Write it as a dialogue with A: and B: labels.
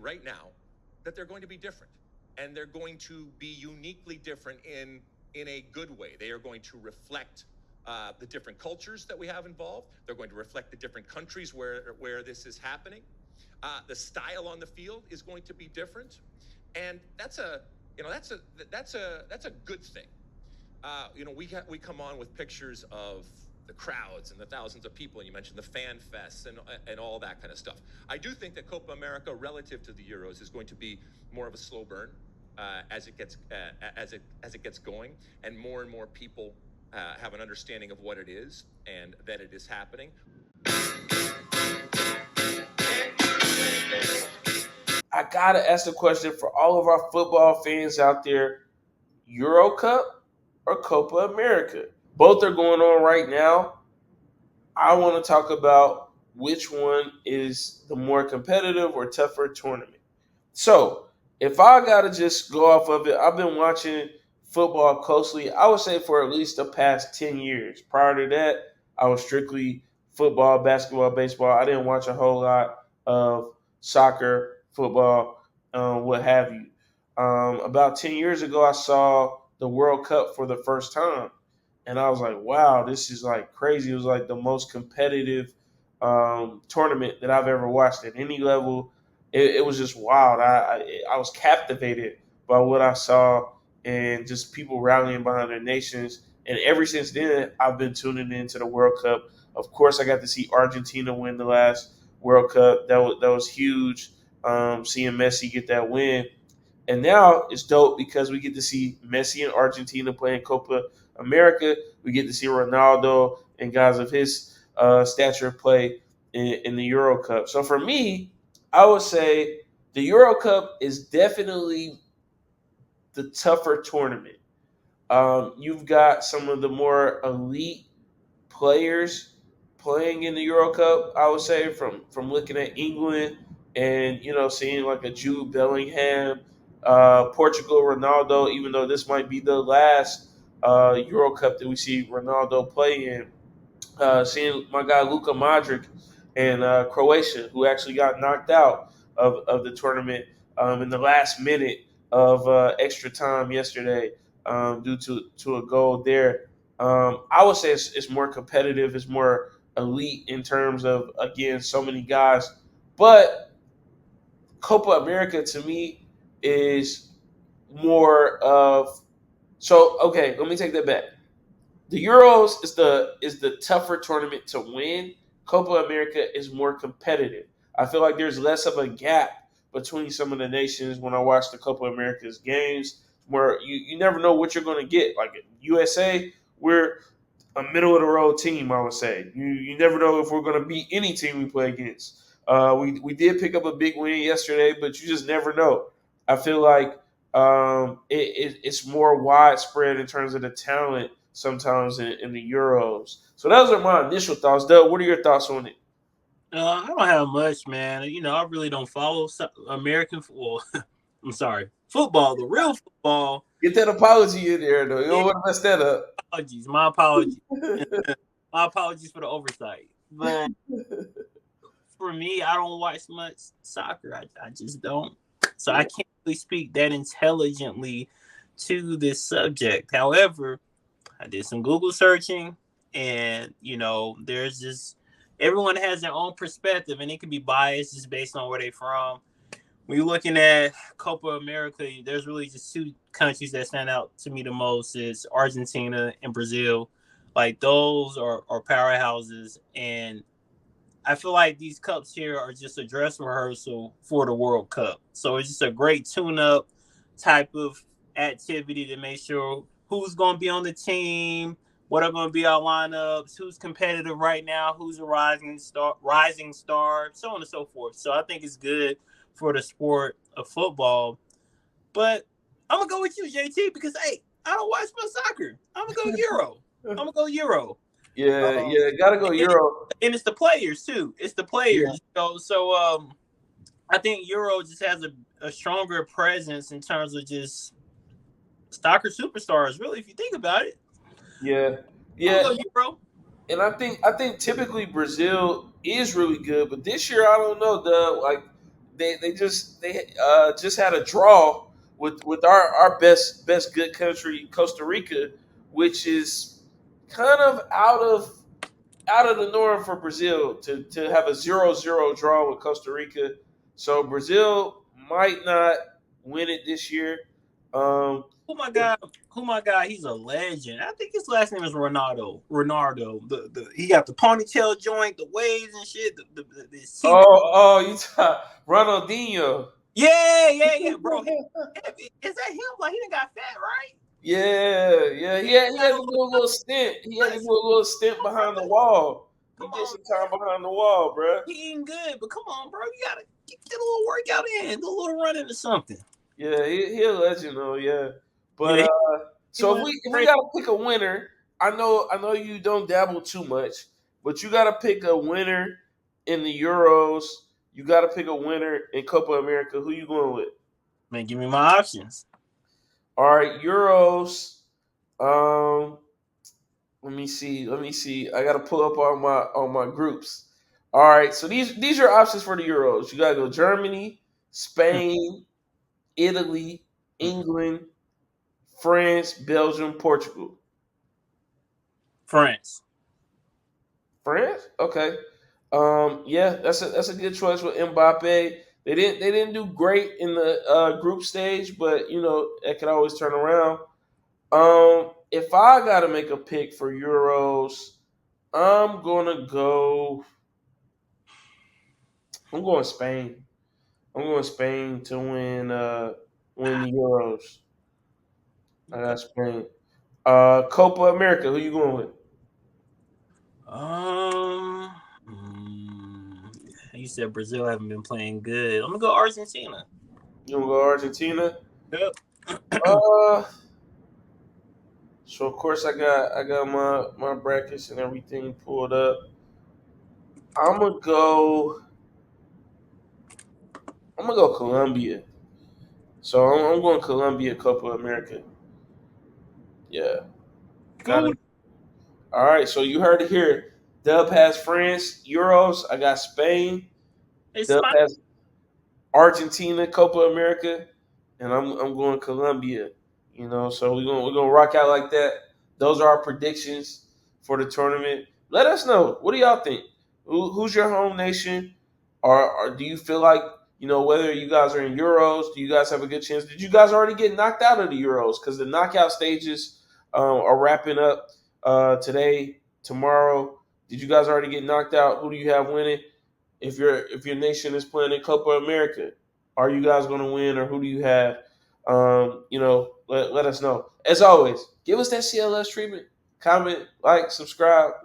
A: right now that they're going to be different, and they're going to be uniquely different in a good way. They are going to reflect the different cultures that we have involved. They're going to reflect the different countries where this is happening. The style on the field is going to be different, and that's a good thing. We come on with pictures of the crowds and the thousands of people, and you mentioned the fan fests and all that kind of stuff. I do think that Copa America, relative to the Euros, is going to be more of a slow burn as it gets going, and more people have an understanding of what it is and that it is happening.
B: I gotta ask the question for all of our football fans out there: Euro Cup or Copa America? Both are going on right now. I want to talk about which one is the more competitive or tougher tournament. So, if I got to just go off of it, I've been watching football closely, I would say for at least the past 10 years. Prior to that, I was strictly football, basketball, baseball. I didn't watch a whole lot of soccer, football, what have you. About 10 years ago, I saw the World Cup for the first time. And I was like, wow, this is like crazy. It was like the most competitive tournament that I've ever watched at any level. It was just wild. I was captivated by what I saw and just people rallying behind their nations. And ever since then, I've been tuning into the World Cup. Of course, I got to see Argentina win the last World Cup. That was huge. Seeing Messi get that win. And now it's dope because we get to see Messi and Argentina playing Copa America. We get to see Ronaldo and guys of his stature play in the Euro Cup. So for me, I would say the Euro Cup is definitely the tougher tournament. You've got some of the more elite players playing in the Euro Cup. I would say from looking at England and seeing like a Jude Bellingham, Portugal, Ronaldo. Even though this might be the last Euro Cup that we see Ronaldo play in, seeing my guy Luka Modric and Croatia, who actually got knocked out of the tournament in the last minute of extra time yesterday due to a goal there. I would say it's more competitive, it's more elite in terms of, again, so many guys. But Copa America to me is more of okay, let me take that back. The Euros is the tougher tournament to win. Copa America is more competitive. I feel like there's less of a gap between some of the nations when I watch the Copa America's games, where you never know what you're going to get. Like USA, we're a middle of the road team, I would say. You never know if we're going to beat any team we play against. We did pick up a big win yesterday, but you just never know. I feel like it's more widespread in terms of the talent sometimes in the Euros. So those are my initial thoughts. Doug, what are your thoughts on it?
C: I don't have much, man. I really don't follow American football. I'm sorry, football, the real football.
B: Get that apology in there, though. You don't want to mess that up.
C: Apologies, my apologies. My apologies for the oversight. But for me, I don't watch much soccer. I just don't. So I can't really speak that intelligently to this subject. However, I did some Google searching, and there's just everyone has their own perspective, and it can be biased just based on where they're from. When you're looking at Copa America, there's really just two countries that stand out to me the most: is Argentina and Brazil. Like those are powerhouses, and I feel like these cups here are just a dress rehearsal for the World Cup. So it's just a great tune-up type of activity to make sure who's going to be on the team, what are going to be our lineups, who's competitive right now, who's a rising star, so on and so forth. So I think it's good for the sport of football. But I'm going to go with you, JT, because, hey, I don't watch my soccer. I'm going to go Euro.
B: Yeah, gotta go Euro.
C: And it's the players, too. It's the players. Yeah. So I think Euro just has a stronger presence in terms of just soccer superstars, really, if you think about it.
B: Yeah.
C: Euro.
B: And I think typically Brazil is really good, but this year I don't know. they just had a draw with our best good country, Costa Rica, which is kind of out of the norm for Brazil to have a 0-0 draw with Costa Rica. So Brazil might not win it this year.
C: Oh my god! Oh my god! He's a legend. I think his last name is Ronaldo. Ronaldo. He got the ponytail joint, the waves and shit.
B: You Ronaldinho.
C: Yeah, bro. Is that him? Like he done got fat, right?
B: Yeah. He had to do a little stint. He had to do a little stint behind the wall. He did some time behind the wall, bro.
C: He ain't good, but come on, bro. You gotta get a little workout in, do a little running or something.
B: Yeah, he a legend though. Yeah, but
C: Yeah,
B: so if we gotta pick a winner, I know you don't dabble too much, but you gotta pick a winner in the Euros. You gotta pick a winner in Copa America. Who you going with?
C: Man, give me my options.
B: All right, Euros. Let me see. I gotta pull up on my groups. All right, so these are options for the Euros. You gotta go Germany, Spain, Italy, England, France, Belgium, Portugal.
C: France.
B: France? Okay. Yeah, that's a good choice with Mbappe. They didn't do great in the group stage, but it could always turn around. If I gotta make a pick for Euros, I'm going Spain. I'm going Spain to win the Euros. I got Spain. Copa America, who you going with?
C: You said Brazil haven't been playing good. I'm gonna go Argentina.
B: You gonna go Argentina?
C: Yep.
B: So of course I got my brackets and everything pulled up. I'm gonna go Colombia. So I'm going Colombia, Copa America. Yeah. Got it. All right, so you heard it here. Dub has France, Euros. I got Spain. Dub has Argentina, Copa America, and I'm going Colombia. So we're gonna rock out like that. Those are our predictions for the tournament. Let us know. What do y'all think? Who's your home nation? Or do you feel like whether you guys are in Euros? Do you guys have a good chance? Did you guys already get knocked out of the Euros? Because the knockout stages are wrapping up today, tomorrow. Did you guys already get knocked out? Who do you have winning? If your nation is playing in Copa America, are you guys going to win, or who do you have? Let us know. As always, give us that CLS treatment. Comment, like, subscribe.